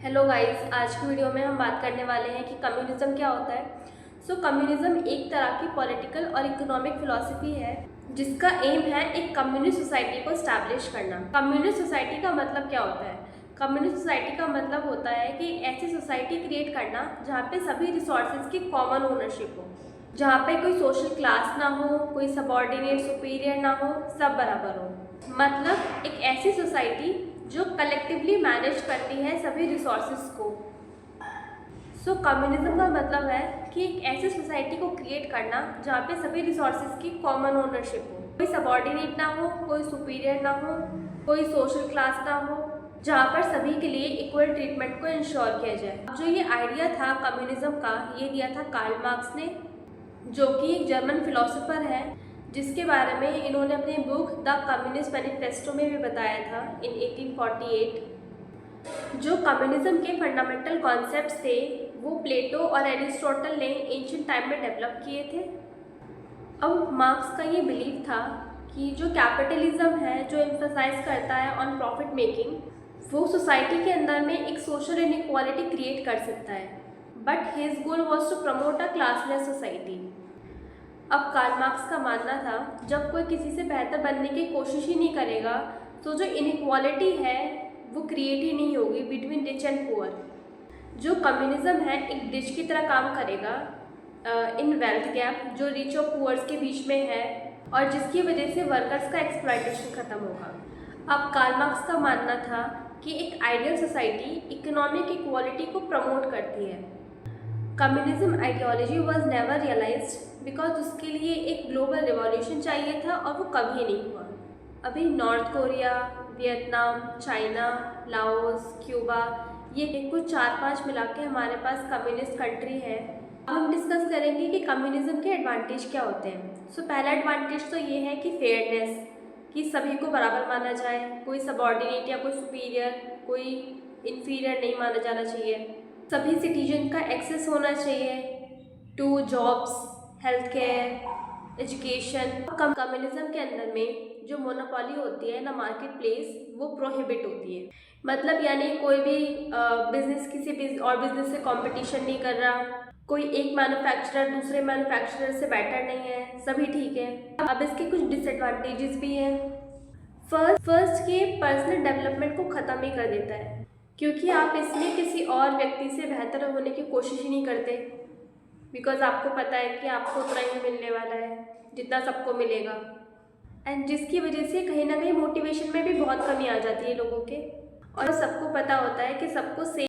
Hello guys, आज की video में हम बात करने वाले हैं कि कम्युनिज्म क्या होता है। कम्युनिज्म एक तरह की पॉलिटिकल और इकोनॉमिक फिलॉसफी है जिसका एम है एक कम्युनिस्ट सोसाइटी को स्टैब्लिश करना। कम्युनिस्ट सोसाइटी का मतलब क्या होता है? कम्युनिस्ट सोसाइटी का मतलब होता है कि ऐसी सोसाइटी क्रिएट करना जहाँ पे सभी रिसोर्सेज की कॉमन ओनरशिप हो, जहाँ पे कोई सोशल क्लास ना हो, कोई सबॉर्डिनेट सुपीरियर ना हो, सब बराबर हो। मतलब एक ऐसी सोसाइटी जो कलेक्टिवली मैनेज करती है सभी रिसोर्सेज को। कम्युनिज्म का मतलब है कि एक ऐसी सोसाइटी को क्रिएट करना जहाँ पे सभी रिसोर्सेज की कॉमन ओनरशिप हो, कोई सबॉर्डिनेट ना हो, कोई सुपीरियर ना हो, कोई सोशल क्लास ना हो, जहाँ पर सभी के लिए इक्वल ट्रीटमेंट को इंश्योर किया जाए। जो ये आइडिया था कम्युनिज्म का, ये दिया था कार्ल मार्क्स ने, जो कि एक जर्मन फिलोसोफर है, जिसके बारे में इन्होंने अपनी बुक द कम्युनिस्ट मैनिफेस्टो में भी बताया था इन 1848। जो कम्युनिज्म के फंडामेंटल कॉन्सेप्ट्स थे वो प्लेटो और एरिस्टोटल ने एंशिएंट टाइम में डेवलप किए थे। अब मार्क्स का ये बिलीव था कि जो कैपिटलिज्म है, जो एम्फसाइज करता है ऑन प्रॉफिट मेकिंग, वो सोसाइटी के अंदर में एक सोशल इनइक्वालिटी क्रिएट कर सकता है, but his goal was to promote a classless society. अब कार्ल मार्क्स का मानना था जब कोई किसी से बेहतर बनने की कोशिश ही नहीं करेगा तो जो इनइक्वालिटी है वो क्रिएट ही नहीं होगी बिटवीन रिच एंड पुअर। जो कम्युनिज्म है एक ब्रिज की तरह काम करेगा इन वेल्थ गैप जो रिच और पुअर्स के बीच में है, और जिसकी वजह से वर्कर्स का एक्सप्लॉयटेशन खत्म होगा। अब कार्ल मार्क्स का मानना था कि एक आइडियल सोसाइटी इकोनॉमिक इक्वालिटी को प्रमोट करती है। Communism ideology was never realized because उसके लिए एक ग्लोबल रिवॉल्यूशन चाहिए था और वो कभी नहीं हुआ। अभी north Korea, Vietnam, China, Laos, Cuba, ये कुछ 4-5 मिला के हमारे पास कम्युनिस्ट कंट्री है। अब हम डिस्कस करेंगे कि कम्युनिज्म के एडवांटेज क्या होते हैं। पहला एडवांटेज तो ये है कि फेयरनेस, कि सभी को बराबर माना जाए, कोई सबॉर्डिनेट या कोई सुपीरियर, कोई इन्फीरियर नहीं माना जाना चाहिए। सभी सिटीजन का एक्सेस होना चाहिए to jobs, health care, education. Communism के अंदर में जो मोनोपोली होती है ना मार्केट प्लेस, वो प्रोहिबिट होती है। मतलब यानी कोई भी बिजनेस किसी और बिजनेस से कंपटीशन नहीं कर रहा, कोई एक मैन्युफैक्चरर दूसरे मैन्युफैक्चरर से बेटर नहीं है, सभी ठीक है। अब इसके कुछ डिसएडवांटेजेस भी हैं। फर्स्ट ये पर्सनल डेवलपमेंट को ख़त्म ही कर देता है, क्योंकि आप इसमें किसी और व्यक्ति से बेहतर होने की कोशिश ही नहीं करते, बिकॉज आपको पता है कि आपको उतना ही मिलने वाला है जितना सबको मिलेगा। एंड जिसकी वजह से कहीं ना कहीं मोटिवेशन में भी बहुत कमी आ जाती है लोगों के, और सबको पता होता है कि सबको सेम